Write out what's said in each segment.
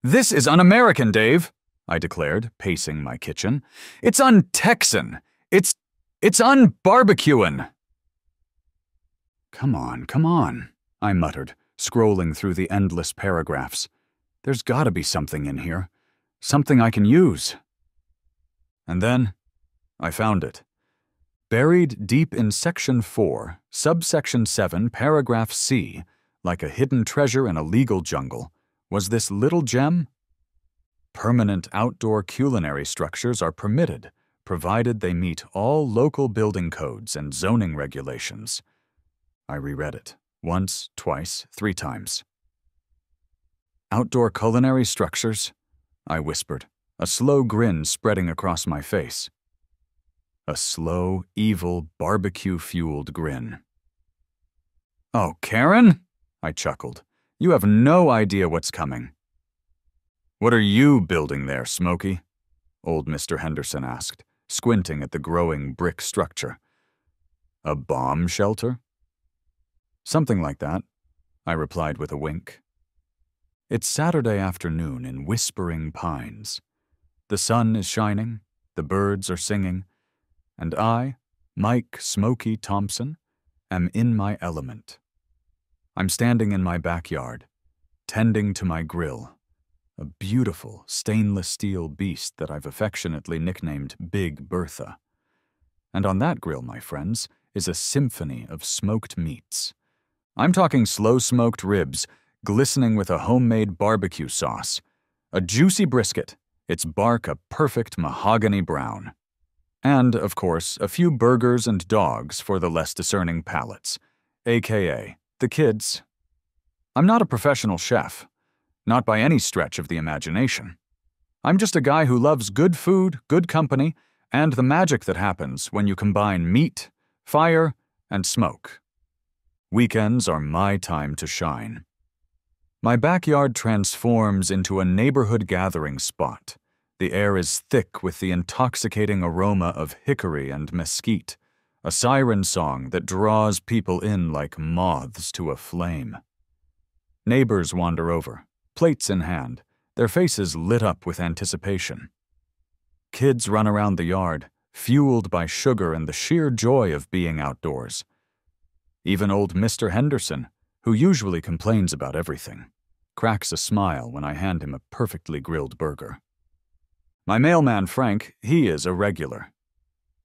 "This is un-American, Dave," I declared, pacing my kitchen. "It's un-Texan. It's un-barbecuin'." Come on, I muttered, scrolling through the endless paragraphs. There's gotta be something in here. Something I can use. And then, I found it. Buried deep in Section 4, Subsection 7, Paragraph C, like a hidden treasure in a legal jungle, was this little gem. Permanent outdoor culinary structures are permitted, provided they meet all local building codes and zoning regulations. I reread it, once, twice, 3 times. "Outdoor culinary structures?" I whispered, a slow grin spreading across my face. A slow, evil, barbecue-fueled grin. "Oh, Karen?" I chuckled. "You have no idea what's coming." "What are you building there, Smokey?" old Mr. Henderson asked, squinting at the growing brick structure. "A bomb shelter?" "Something like that," I replied with a wink. It's Saturday afternoon in Whispering Pines. The sun is shining, the birds are singing, and I, Mike Smokey Thompson, am in my element. I'm standing in my backyard, tending to my grill, a beautiful stainless steel beast that I've affectionately nicknamed Big Bertha. And on that grill, my friends, is a symphony of smoked meats. I'm talking slow-smoked ribs, glistening with a homemade barbecue sauce, a juicy brisket, its bark a perfect mahogany brown, and, of course, a few burgers and dogs for the less discerning palates, aka the kids. I'm not a professional chef, not by any stretch of the imagination. I'm just a guy who loves good food, good company, and the magic that happens when you combine meat, fire, and smoke. Weekends are my time to shine. My backyard transforms into a neighborhood gathering spot. The air is thick with the intoxicating aroma of hickory and mesquite, a siren song that draws people in like moths to a flame. Neighbors wander over, plates in hand, their faces lit up with anticipation. Kids run around the yard, fueled by sugar and the sheer joy of being outdoors. Even old Mr. Henderson, who usually complains about everything, cracks a smile when I hand him a perfectly grilled burger. My mailman, Frank, he is a regular.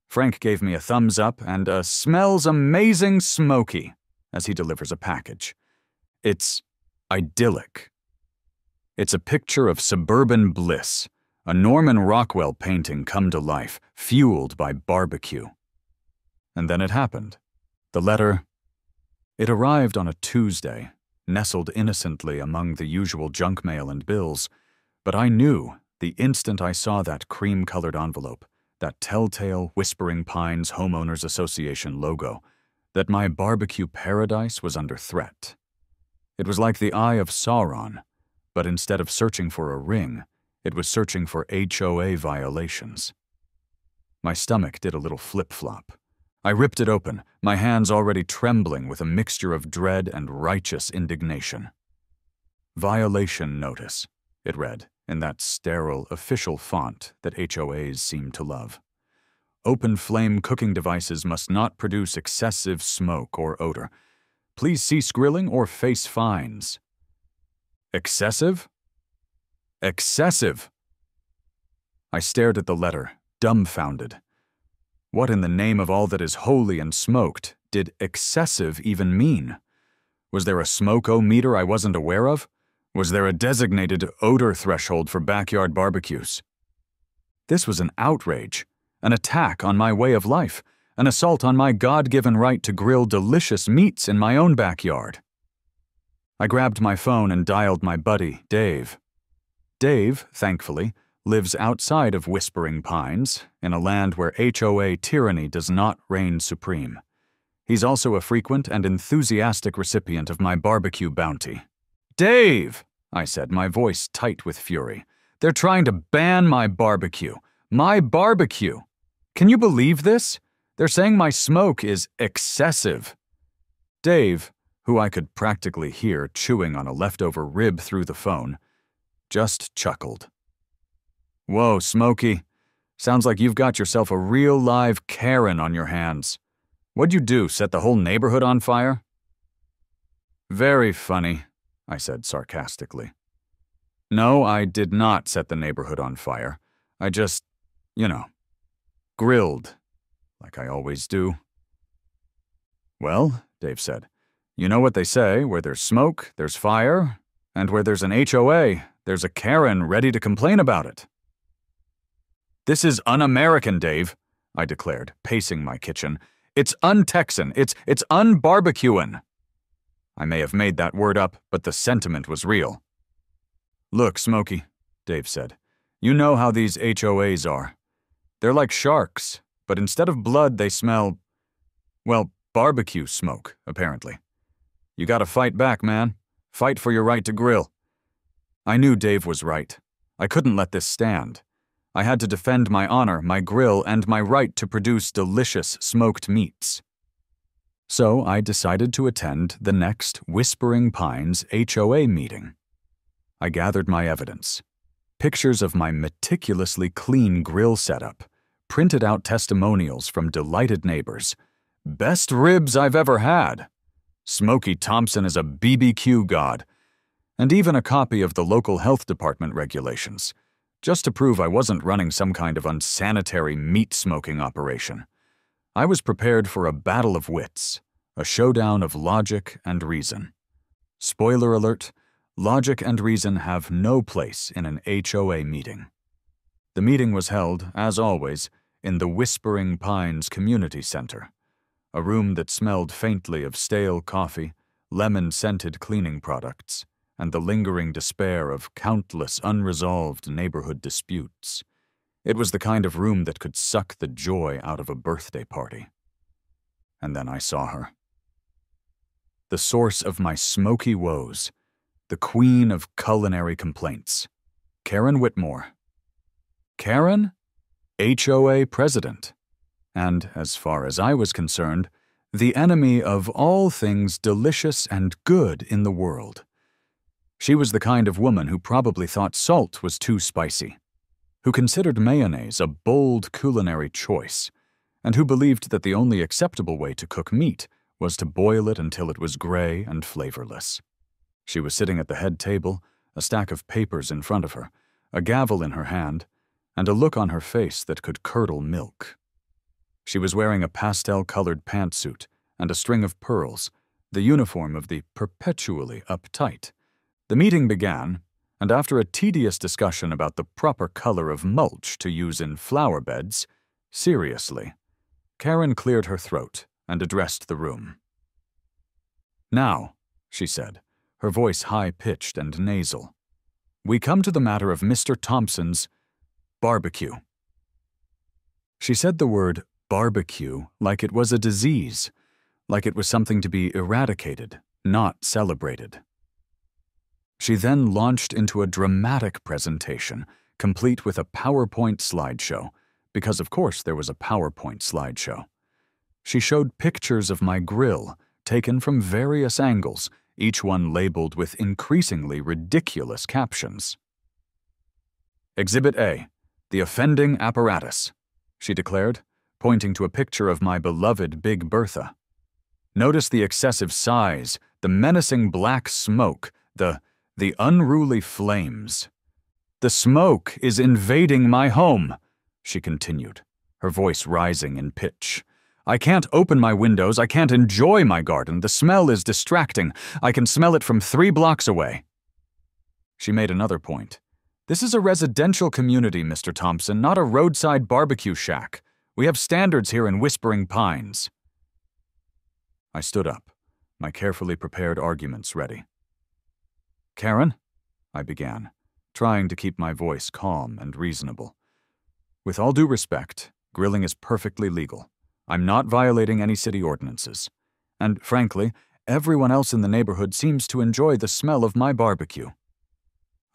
Frank gave me a thumbs up and a "smells amazing smoky" as he delivers a package. It's idyllic. It's a picture of suburban bliss, a Norman Rockwell painting come to life, fueled by barbecue. And then it happened. The letter. It arrived on a Tuesday, nestled innocently among the usual junk mail and bills, but I knew the instant I saw that cream-colored envelope, that telltale Whispering Pines Homeowners Association logo, that my barbecue paradise was under threat. It was like the Eye of Sauron, but instead of searching for a ring, it was searching for HOA violations. My stomach did a little flip-flop. I ripped it open, my hands already trembling with a mixture of dread and righteous indignation. "Violation notice," it read, in that sterile, official font that HOAs seem to love. "Open-flame cooking devices must not produce excessive smoke or odor. Please cease grilling or face fines." Excessive? Excessive! I stared at the letter, dumbfounded. What in the name of all that is holy and smoked did excessive even mean? Was there a smoke-o-meter I wasn't aware of? Was there a designated odor threshold for backyard barbecues? This was an outrage, an attack on my way of life, an assault on my God-given right to grill delicious meats in my own backyard. I grabbed my phone and dialed my buddy, Dave. Dave, thankfully, lives outside of Whispering Pines, in a land where HOA tyranny does not reign supreme. He's also a frequent and enthusiastic recipient of my barbecue bounty. "Dave," I said, my voice tight with fury, "they're trying to ban my barbecue. My barbecue! Can you believe this? They're saying my smoke is excessive." Dave, who I could practically hear chewing on a leftover rib through the phone, just chuckled. Whoa, Smokey. Sounds like you've got yourself a real live Karen on your hands. What'd you do, set the whole neighborhood on fire? Very funny, I said sarcastically. No, I did not set the neighborhood on fire. I just, grilled, like I always do. Well, Dave said, you know what they say, where there's smoke, there's fire, and where there's an HOA, there's a Karen ready to complain about it. This is un-American, Dave, I declared, pacing my kitchen. It's un-Texan, it's un-barbecuin'. I may have made that word up, but the sentiment was real. Look, Smokey, Dave said, you know how these HOAs are. They're like sharks, but instead of blood they smell, well, barbecue smoke, apparently. You gotta fight back, man. Fight for your right to grill. I knew Dave was right. I couldn't let this stand. I had to defend my honor, my grill, and my right to produce delicious smoked meats. So I decided to attend the next Whispering Pines HOA meeting. I gathered my evidence. Pictures of my meticulously clean grill setup, printed out testimonials from delighted neighbors. Best ribs I've ever had. Smokey Thompson is a BBQ god. And even a copy of the local health department regulations, just to prove I wasn't running some kind of unsanitary meat-smoking operation. I was prepared for a battle of wits, a showdown of logic and reason. Spoiler alert, logic and reason have no place in an HOA meeting. The meeting was held, as always, in the Whispering Pines Community Center, a room that smelled faintly of stale coffee, lemon-scented cleaning products, and the lingering despair of countless unresolved neighborhood disputes. It was the kind of room that could suck the joy out of a birthday party. And then I saw her. The source of my smoky woes, the queen of culinary complaints, Karen Whitmore. Karen? HOA president. And, as far as I was concerned, the enemy of all things delicious and good in the world. She was the kind of woman who probably thought salt was too spicy, who considered mayonnaise a bold culinary choice, and who believed that the only acceptable way to cook meat was to boil it until it was gray and flavorless. She was sitting at the head table, a stack of papers in front of her, a gavel in her hand, and a look on her face that could curdle milk. She was wearing a pastel-colored pantsuit and a string of pearls, the uniform of the perpetually uptight. The meeting began, and after a tedious discussion about the proper color of mulch to use in flower beds, seriously, Karen cleared her throat and addressed the room. Now, she said, her voice high-pitched and nasal, we come to the matter of Mr. Thompson's barbecue. She said the word barbecue like it was a disease, like it was something to be eradicated, not celebrated. She then launched into a dramatic presentation, complete with a PowerPoint slideshow, because of course there was a PowerPoint slideshow. She showed pictures of my grill, taken from various angles, each one labeled with increasingly ridiculous captions. Exhibit A, the offending apparatus, she declared, pointing to a picture of my beloved Big Bertha. Notice the excessive size, the menacing black smoke, the unruly flames. The smoke is invading my home, she continued, her voice rising in pitch. I can't open my windows, I can't enjoy my garden, the smell is distracting, I can smell it from 3 blocks away. She made another point. This is a residential community, Mr. Thompson, not a roadside barbecue shack. We have standards here in Whispering Pines. I stood up, my carefully prepared arguments ready. Karen, I began, trying to keep my voice calm and reasonable. With all due respect, grilling is perfectly legal. I'm not violating any city ordinances. And, frankly, everyone else in the neighborhood seems to enjoy the smell of my barbecue.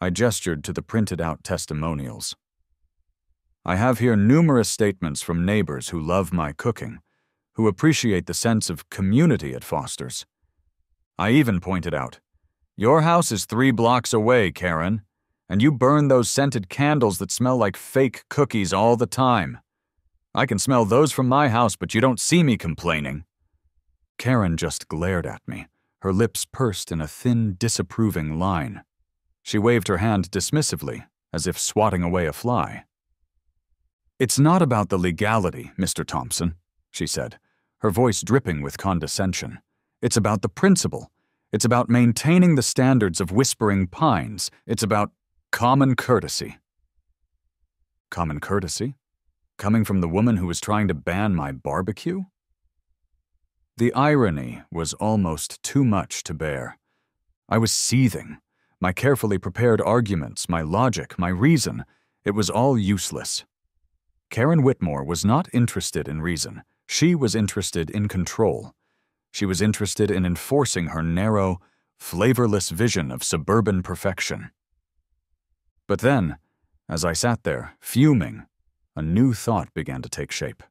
I gestured to the printed-out testimonials. I have here numerous statements from neighbors who love my cooking, who appreciate the sense of community it fosters. I even pointed out, your house is 3 blocks away, Karen, And you burn those scented candles that smell like fake cookies all the time. I can smell those from my house, but you don't see me complaining." Karen just glared at me, her lips pursed in a thin, disapproving line. She waved her hand dismissively, as if swatting away a fly. "It's not about the legality, Mr. Thompson," she said, her voice dripping with condescension. "It's about the principle. It's about maintaining the standards of Whispering Pines. It's about common courtesy." Common courtesy? Coming from the woman who was trying to ban my barbecue? The irony was almost too much to bear. I was seething. My carefully prepared arguments, my logic, my reason, it was all useless. Karen Whitmore was not interested in reason. She was interested in control. She was interested in enforcing her narrow, flavorless vision of suburban perfection. But then, as I sat there, fuming, a new thought began to take shape.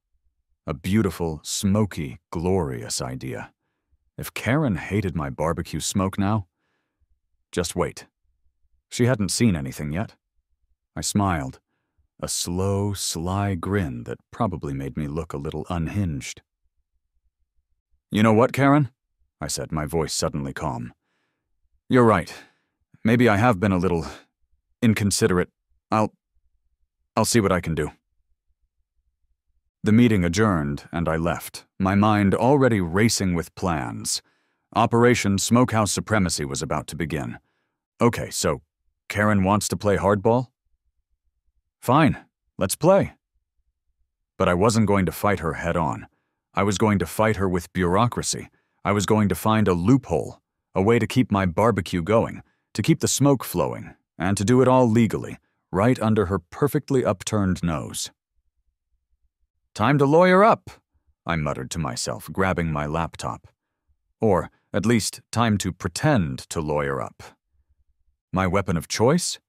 A beautiful, smoky, glorious idea. If Karen hated my barbecue smoke now, just wait. She hadn't seen anything yet. I smiled, a slow, sly grin that probably made me look a little unhinged. "You know what, Karen?" I said, my voice suddenly calm. "You're right. Maybe I have been a little inconsiderate. I'll see what I can do." The meeting adjourned, and I left, my mind already racing with plans. Operation Smokehouse Supremacy was about to begin. Okay, so Karen wants to play hardball? Fine, let's play. But I wasn't going to fight her head-on. I was going to fight her with bureaucracy. I was going to find a loophole, a way to keep my barbecue going, to keep the smoke flowing, and to do it all legally, right under her perfectly upturned nose. "Time to lawyer up," I muttered to myself, grabbing my laptop. Or, at least, time to pretend to lawyer up. My weapon of choice?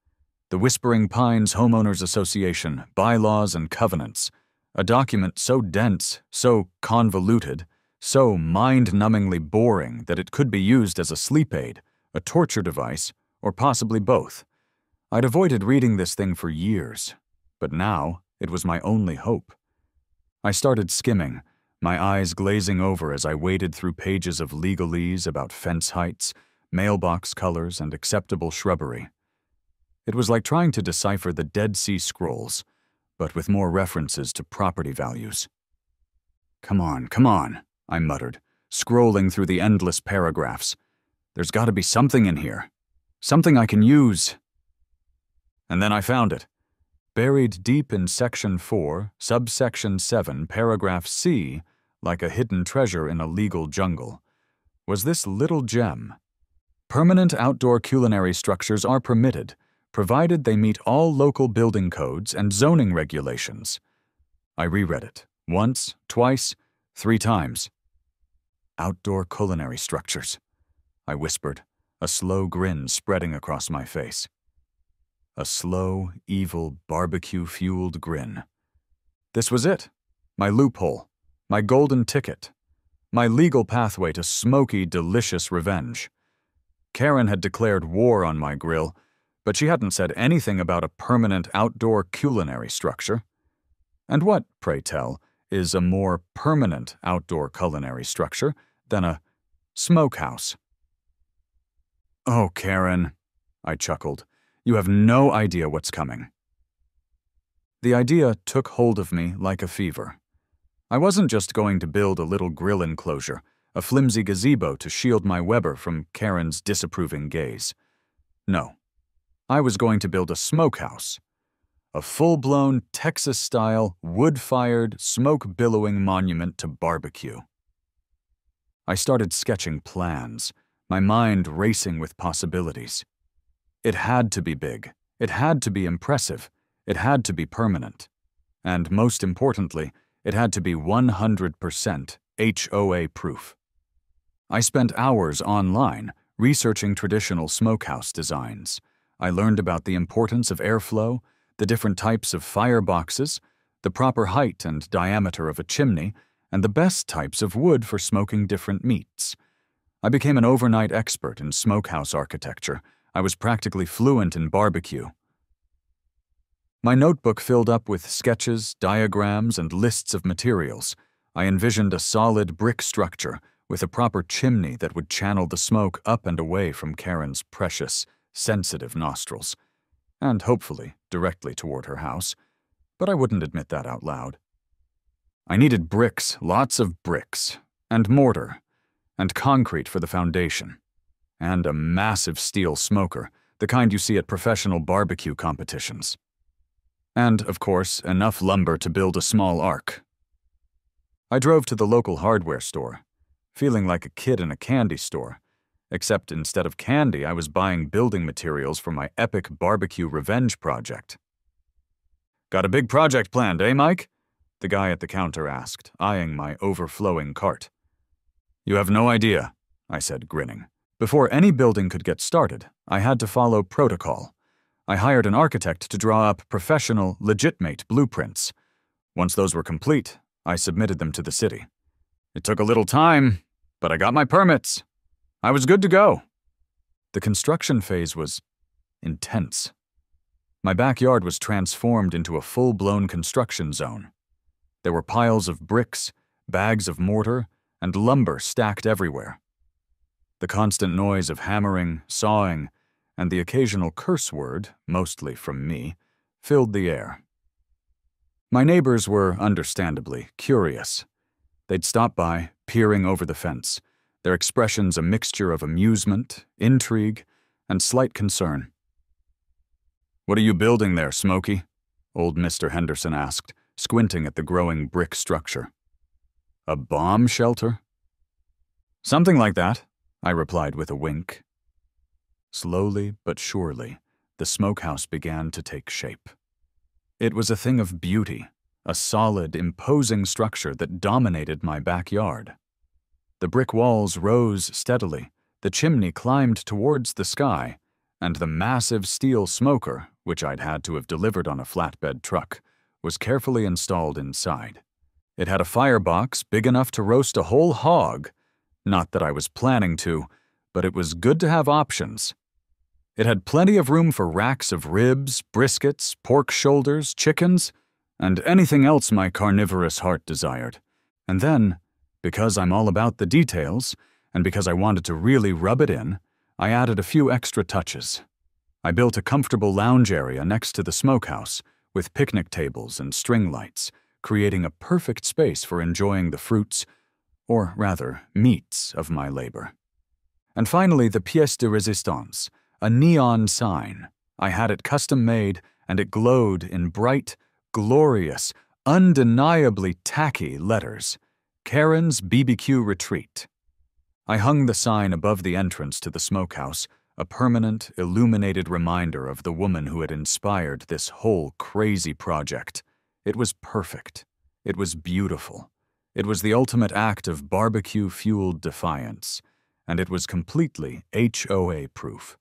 The Whispering Pines Homeowners Association, Bylaws and Covenants, a document so dense, so convoluted, so mind-numbingly boring that it could be used as a sleep aid, a torture device, or possibly both. I'd avoided reading this thing for years, but now it was my only hope. I started skimming, my eyes glazing over as I waded through pages of legalese about fence heights, mailbox colors, and acceptable shrubbery. It was like trying to decipher the Dead Sea Scrolls, but with more references to property values. Come on, I muttered, scrolling through the endless paragraphs. There's got to be something in here. Something I can use. And then I found it. Buried deep in Section 4, Subsection 7, Paragraph C, like a hidden treasure in a legal jungle, was this little gem. Permanent outdoor culinary structures are permitted, provided they meet all local building codes and zoning regulations. I reread it, once, twice, 3 times. Outdoor culinary structures, I whispered, a slow grin spreading across my face. A slow, evil, barbecue-fueled grin. This was it. My loophole. My golden ticket. My legal pathway to smoky, delicious revenge. Karen had declared war on my grill, but she hadn't said anything about a permanent outdoor culinary structure. And what, pray tell, is a more permanent outdoor culinary structure than a smokehouse? "Oh, Karen," I chuckled. "You have no idea what's coming." The idea took hold of me like a fever. I wasn't just going to build a little grill enclosure, a flimsy gazebo to shield my Weber from Karen's disapproving gaze. No, I was going to build a smokehouse, a full-blown Texas-style, wood-fired, smoke-billowing monument to barbecue. I started sketching plans, my mind racing with possibilities. It had to be big. It had to be impressive. It had to be permanent. And most importantly, it had to be 100% HOA-proof. I spent hours online researching traditional smokehouse designs. I learned about the importance of airflow, the different types of fireboxes, the proper height and diameter of a chimney, and the best types of wood for smoking different meats. I became an overnight expert in smokehouse architecture. I was practically fluent in barbecue. My notebook filled up with sketches, diagrams, and lists of materials. I envisioned a solid brick structure with a proper chimney that would channel the smoke up and away from Karen's precious, sensitive nostrils, and hopefully directly toward her house, but I wouldn't admit that out loud. I needed bricks, lots of bricks, and mortar, and concrete for the foundation, and a massive steel smoker, the kind you see at professional barbecue competitions. And, of course, enough lumber to build a small ark. I drove to the local hardware store, feeling like a kid in a candy store, except instead of candy, I was buying building materials for my epic barbecue revenge project. "Got a big project planned, eh, Mike?" the guy at the counter asked, eyeing my overflowing cart. "You have no idea," I said, grinning. Before any building could get started, I had to follow protocol. I hired an architect to draw up professional, legitimate blueprints. Once those were complete, I submitted them to the city. It took a little time, but I got my permits. I was good to go. The construction phase was intense. My backyard was transformed into a full-blown construction zone. There were piles of bricks, bags of mortar, and lumber stacked everywhere. The constant noise of hammering, sawing, and the occasional curse word, mostly from me, filled the air. My neighbors were, understandably, curious. They'd stop by, peering over the fence, their expressions a mixture of amusement, intrigue, and slight concern. "What are you building there, Smokey?" old Mr. Henderson asked, squinting at the growing brick structure. "A bomb shelter?" "Something like that," I replied with a wink. Slowly but surely, the smokehouse began to take shape. It was a thing of beauty, a solid, imposing structure that dominated my backyard. The brick walls rose steadily, the chimney climbed towards the sky, and the massive steel smoker, which I'd had to have delivered on a flatbed truck, was carefully installed inside. It had a firebox big enough to roast a whole hog. Not that I was planning to, but it was good to have options. It had plenty of room for racks of ribs, briskets, pork shoulders, chickens, and anything else my carnivorous heart desired. And then, because I'm all about the details, and because I wanted to really rub it in, I added a few extra touches. I built a comfortable lounge area next to the smokehouse, with picnic tables and string lights, creating a perfect space for enjoying the fruits, or rather, meats of my labor. And finally, the pièce de résistance, a neon sign. I had it custom-made, and it glowed in bright, glorious, undeniably tacky letters. Karen's BBQ Retreat. I hung the sign above the entrance to the smokehouse, a permanent, illuminated reminder of the woman who had inspired this whole crazy project. It was perfect. It was beautiful. It was the ultimate act of barbecue-fueled defiance, and it was completely HOA-proof.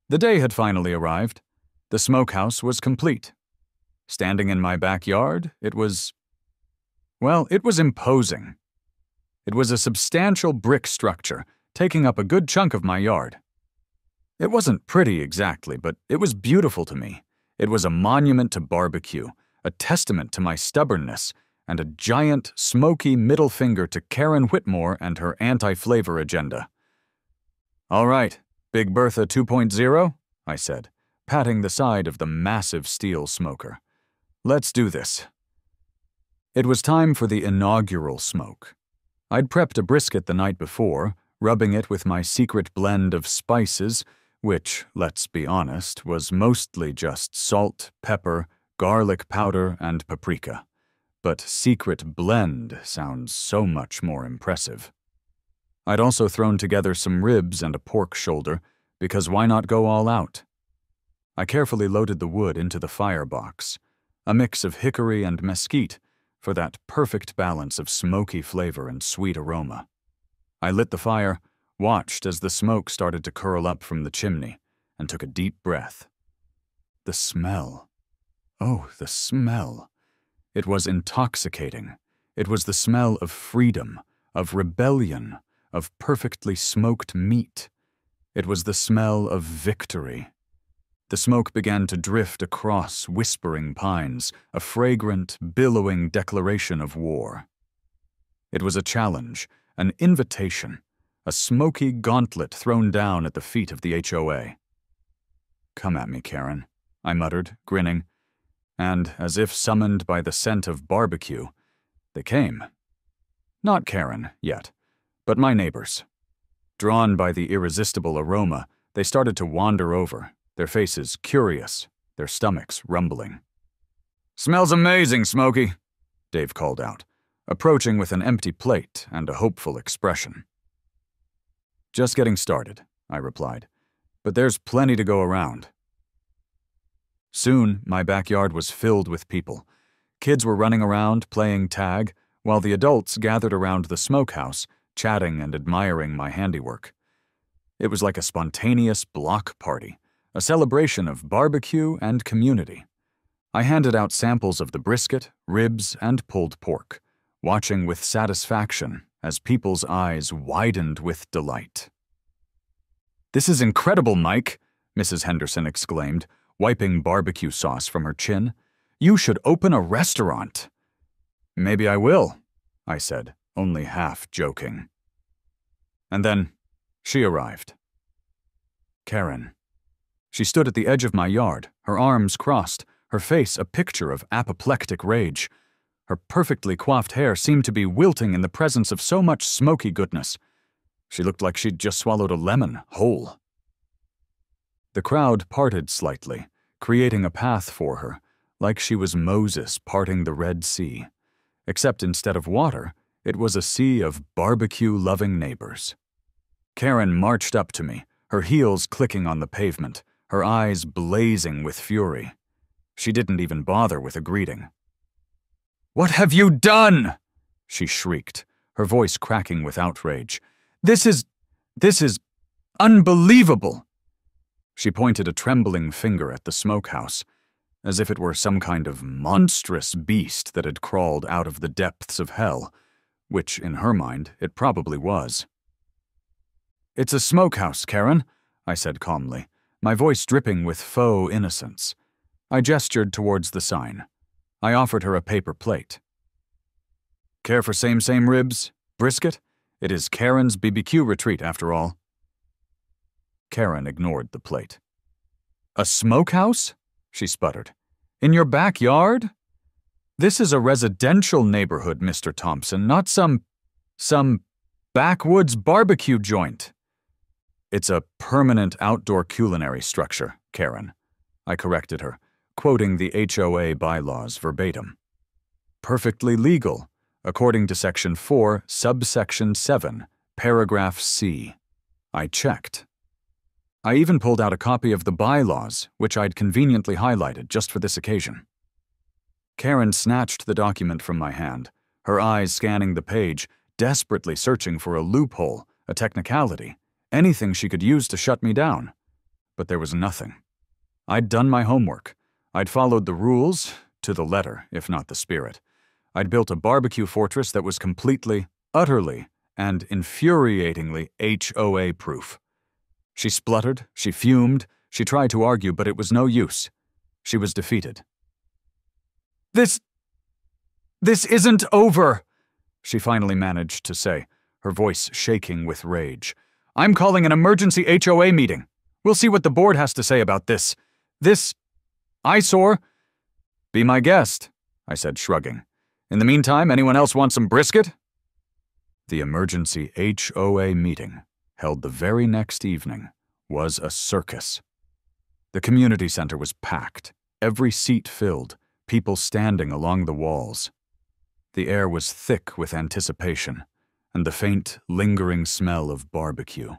The day had finally arrived. The smokehouse was complete. Standing in my backyard, it was imposing. It was a substantial brick structure, taking up a good chunk of my yard. It wasn't pretty exactly, but it was beautiful to me. It was a monument to barbecue, a testament to my stubbornness, and a giant, smoky middle finger to Karen Whitmore and her anti-flavor agenda. "All right, Big Bertha 2.0, I said, patting the side of the massive steel smoker. "Let's do this." It was time for the inaugural smoke. I'd prepped a brisket the night before, rubbing it with my secret blend of spices, which, let's be honest, was mostly just salt, pepper, garlic powder, and paprika. But secret blend sounds so much more impressive. I'd also thrown together some ribs and a pork shoulder, because why not go all out? I carefully loaded the wood into the firebox, a mix of hickory and mesquite for that perfect balance of smoky flavor and sweet aroma. I lit the fire, watched as the smoke started to curl up from the chimney, and took a deep breath. The smell. Oh, the smell. It was intoxicating. It was the smell of freedom, of rebellion, of perfectly smoked meat. It was the smell of victory. The smoke began to drift across whispering pines, a fragrant, billowing declaration of war. It was a challenge, an invitation, a smoky gauntlet thrown down at the feet of the HOA. "Come at me, Karen," I muttered, grinning, and, as if summoned by the scent of barbecue, they came. Not Karen, yet, but my neighbors. Drawn by the irresistible aroma, they started to wander over, their faces curious, their stomachs rumbling. "Smells amazing, Smokey," Dave called out, approaching with an empty plate and a hopeful expression. "Just getting started," I replied, "but there's plenty to go around." Soon, my backyard was filled with people. Kids were running around, playing tag, while the adults gathered around the smokehouse, chatting and admiring my handiwork. It was like a spontaneous block party, a celebration of barbecue and community. I handed out samples of the brisket, ribs, and pulled pork, watching with satisfaction as people's eyes widened with delight. "This is incredible, Mike," Mrs. Henderson exclaimed, wiping barbecue sauce from her chin. "You should open a restaurant." "Maybe I will," I said, only half joking. And then she arrived. Karen. She stood at the edge of my yard, her arms crossed, her face a picture of apoplectic rage. Her perfectly coiffed hair seemed to be wilting in the presence of so much smoky goodness. She looked like she'd just swallowed a lemon, whole. The crowd parted slightly, creating a path for her, like she was Moses parting the Red Sea. Except instead of water, it was a sea of barbecue-loving neighbors. Karen marched up to me, her heels clicking on the pavement, her eyes blazing with fury. She didn't even bother with a greeting. "What have you done?" she shrieked, her voice cracking with outrage. This is unbelievable." She pointed a trembling finger at the smokehouse, as if it were some kind of monstrous beast that had crawled out of the depths of hell, which, in her mind, it probably was. "It's a smokehouse, Karen," I said calmly, my voice dripping with faux innocence. I gestured towards the sign. I offered her a paper plate. "Care for same ribs? Brisket? It is Karen's BBQ retreat, after all." Karen ignored the plate. "A smokehouse?" she sputtered. "In your backyard? This is a residential neighborhood, Mr. Thompson, not some backwoods barbecue joint." "It's a permanent outdoor culinary structure, Karen," I corrected her, quoting the HOA bylaws verbatim. "Perfectly legal, according to Section 4, Subsection 7, Paragraph C." I checked. I even pulled out a copy of the bylaws, which I'd conveniently highlighted just for this occasion. Karen snatched the document from my hand, her eyes scanning the page, desperately searching for a loophole, a technicality, anything she could use to shut me down. But there was nothing. I'd done my homework. I'd followed the rules, to the letter, if not the spirit. I'd built a barbecue fortress that was completely, utterly, and infuriatingly HOA-proof. She spluttered, she fumed, she tried to argue, but it was no use. She was defeated. This isn't over," she finally managed to say, her voice shaking with rage. "I'm calling an emergency HOA meeting. We'll see what the board has to say about this eyesore." "Be my guest," I said, shrugging. "In the meantime, anyone else want some brisket?" The emergency HOA meeting, held the very next evening, was a circus. The community center was packed, every seat filled, people standing along the walls. The air was thick with anticipation, and the faint, lingering smell of barbecue.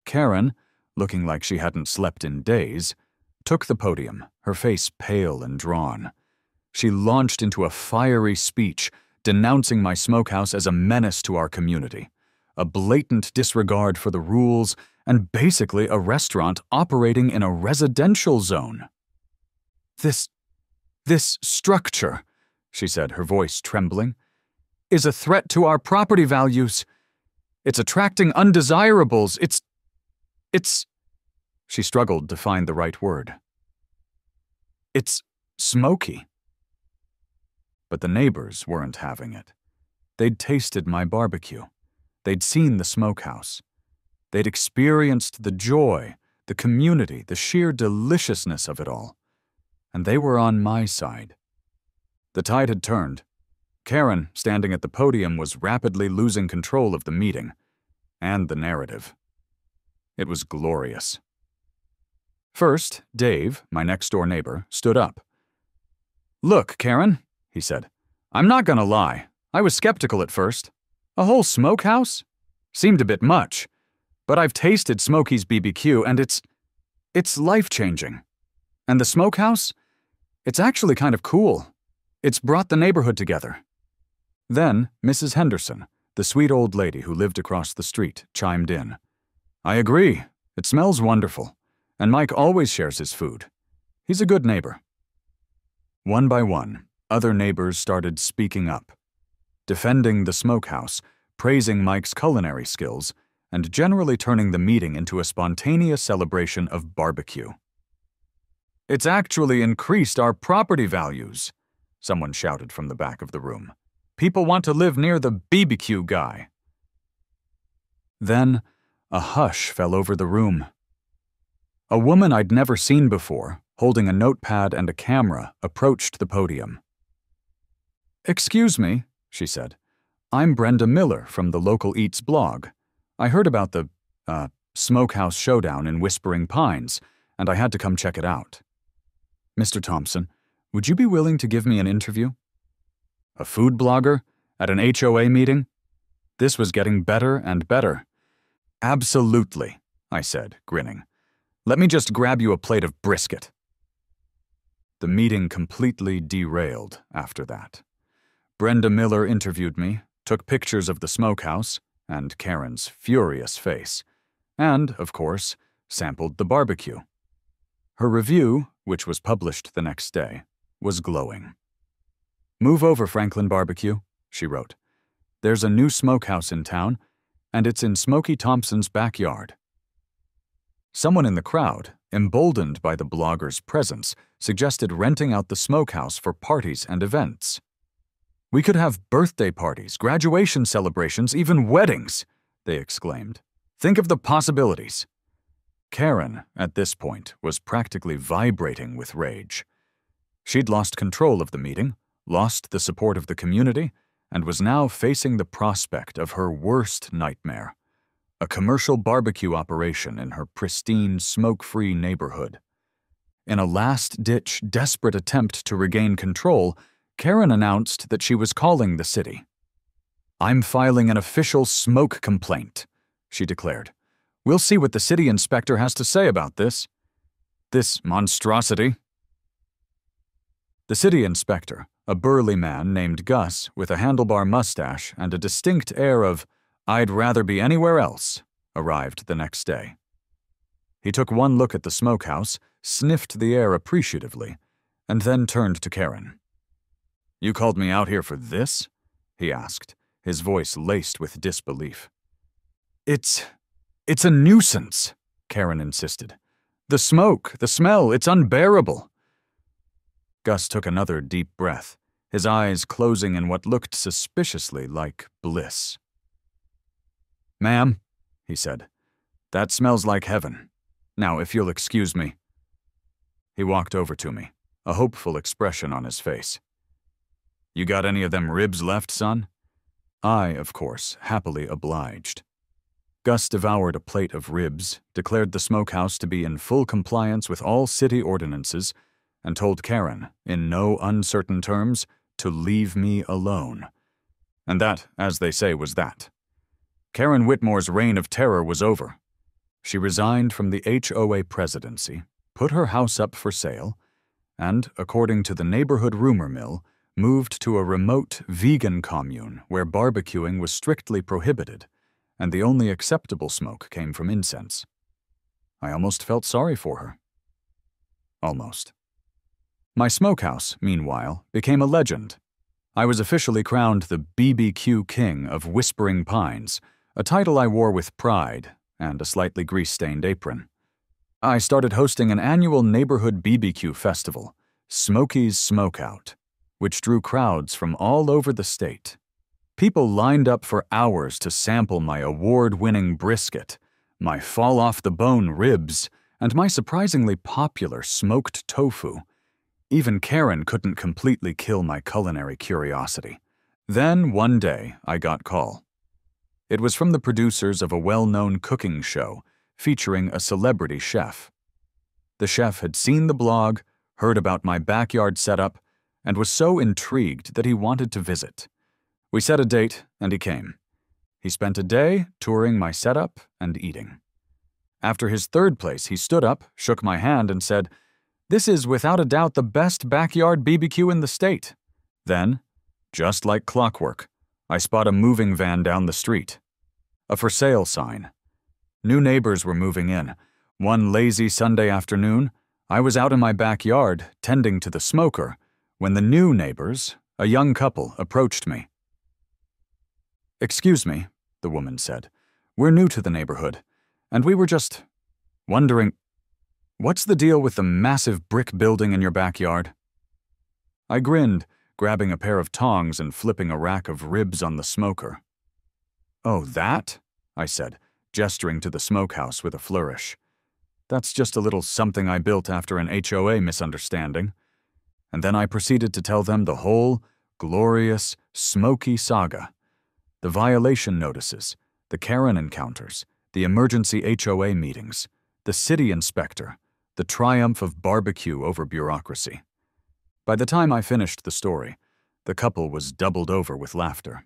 Karen, looking like she hadn't slept in days, took the podium, her face pale and drawn. She launched into a fiery speech, denouncing my smokehouse as a menace to our community, a blatant disregard for the rules, and basically a restaurant operating in a residential zone. This structure," she said, her voice trembling, "is a threat to our property values. It's attracting undesirables. It's..." She struggled to find the right word. It's smoky. But the neighbors weren't having it. They'd tasted my barbecue. They'd seen the smokehouse. They'd experienced the joy, the community, the sheer deliciousness of it all. And they were on my side. The tide had turned. Karen, standing at the podium, was rapidly losing control of the meeting and the narrative. It was glorious. First, Dave, my next-door neighbor, stood up. "Look, Karen," he said, "I'm not gonna lie. I was skeptical at first. A whole smokehouse? Seemed a bit much. But I've tasted Smokey's BBQ, and it's life-changing. And the smokehouse? It's actually kind of cool. It's brought the neighborhood together." Then Mrs. Henderson, the sweet old lady who lived across the street, chimed in. "I agree. It smells wonderful. And Mike always shares his food. He's a good neighbor." One by one, other neighbors started speaking up, defending the smokehouse, praising Mike's culinary skills, and generally turning the meeting into a spontaneous celebration of barbecue. "It's actually increased our property values," someone shouted from the back of the room. "People want to live near the BBQ guy." Then, a hush fell over the room. A woman I'd never seen before, holding a notepad and a camera, approached the podium. "Excuse me," she said. "I'm Brenda Miller from the Local Eats blog. I heard about the, Smokehouse Showdown in Whispering Pines, and I had to come check it out. Mr. Thompson, would you be willing to give me an interview?" A food blogger? At an HOA meeting? This was getting better and better. "Absolutely," I said, grinning. "Let me just grab you a plate of brisket." The meeting completely derailed after that. Brenda Miller interviewed me, took pictures of the smokehouse and Karen's furious face, and, of course, sampled the barbecue. Her review, which was published the next day, was glowing. "Move over, Franklin Barbecue," she wrote. "There's a new smokehouse in town, and it's in Smokey Thompson's backyard." Someone in the crowd, emboldened by the blogger's presence, suggested renting out the smokehouse for parties and events. "We could have birthday parties, graduation celebrations, even weddings," they exclaimed. "Think of the possibilities." Karen, at this point, was practically vibrating with rage. She'd lost control of the meeting, lost the support of the community, and was now facing the prospect of her worst nightmare: a commercial barbecue operation in her pristine, smoke-free neighborhood. In a last-ditch, desperate attempt to regain control, Karen announced that she was calling the city. "I'm filing an official smoke complaint," she declared. "We'll see what the city inspector has to say about this. This monstrosity." The city inspector, a burly man named Gus with a handlebar mustache and a distinct air of "I'd rather be anywhere else," arrived the next day. He took one look at the smokehouse, sniffed the air appreciatively, and then turned to Karen. "You called me out here for this?" he asked, his voice laced with disbelief. It's a nuisance," Karen insisted. "The smoke, the smell, it's unbearable." Gus took another deep breath, his eyes closing in what looked suspiciously like bliss. "Ma'am," he said, "that smells like heaven. Now, if you'll excuse me." He walked over to me, a hopeful expression on his face. "You got any of them ribs left, son?" I, of course, happily obliged. Gus devoured a plate of ribs, declared the smokehouse to be in full compliance with all city ordinances, and told Karen, in no uncertain terms, to leave me alone. And that, as they say, was that. Karen Whitmore's reign of terror was over. She resigned from the HOA presidency, put her house up for sale, and, according to the neighborhood rumor mill, moved to a remote vegan commune where barbecuing was strictly prohibited, and the only acceptable smoke came from incense. I almost felt sorry for her. Almost. My smokehouse, meanwhile, became a legend. I was officially crowned the BBQ King of Whispering Pines, a title I wore with pride and a slightly grease-stained apron. I started hosting an annual neighborhood BBQ festival, Smokey's Smokeout, which drew crowds from all over the state. People lined up for hours to sample my award-winning brisket, my fall-off-the-bone ribs, and my surprisingly popular smoked tofu. Even Karen couldn't completely kill my culinary curiosity. Then, one day, I got call. It was from the producers of a well-known cooking show featuring a celebrity chef. The chef had seen the blog, heard about my backyard setup, and was so intrigued that he wanted to visit. We set a date, and he came. He spent a day touring my setup and eating. After his third place, he stood up, shook my hand, and said, "This is without a doubt the best backyard BBQ in the state." Then, just like clockwork, I spot a moving van down the street. A for sale sign. New neighbors were moving in. One lazy Sunday afternoon, I was out in my backyard, tending to the smoker, when the new neighbors, a young couple, approached me. "Excuse me," the woman said. "We're new to the neighborhood, and we were just wondering, what's the deal with the massive brick building in your backyard?" I grinned, grabbing a pair of tongs and flipping a rack of ribs on the smoker. "Oh, that?" I said, gesturing to the smokehouse with a flourish. "That's just a little something I built after an HOA misunderstanding." And then I proceeded to tell them the whole glorious, smoky saga. The violation notices, the Karen encounters, the emergency HOA meetings, the city inspector, the triumph of barbecue over bureaucracy. By the time I finished the story, the couple was doubled over with laughter.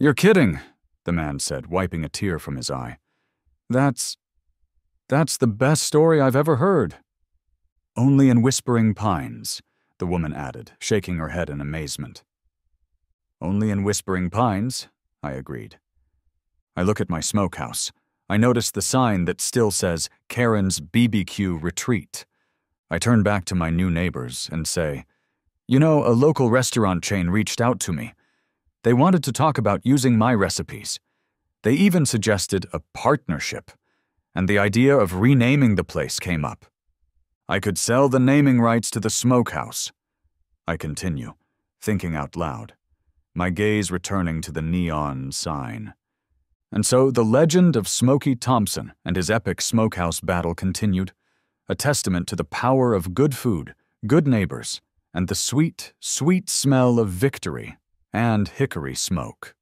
"You're kidding," the man said, wiping a tear from his eye. That's the best story I've ever heard." "Only in Whispering Pines," the woman added, shaking her head in amazement. "Only in Whispering Pines," I agreed. I look at my smokehouse. I notice the sign that still says Karen's BBQ Retreat. I turn back to my new neighbors and say, "You know, a local restaurant chain reached out to me. They wanted to talk about using my recipes. They even suggested a partnership, and the idea of renaming the place came up. I could sell the naming rights to the smokehouse." I continue, thinking out loud, my gaze returning to the neon sign. And so the legend of Smokey Thompson and his epic smokehouse battle continued, a testament to the power of good food, good neighbors, and the sweet, sweet smell of victory and hickory smoke.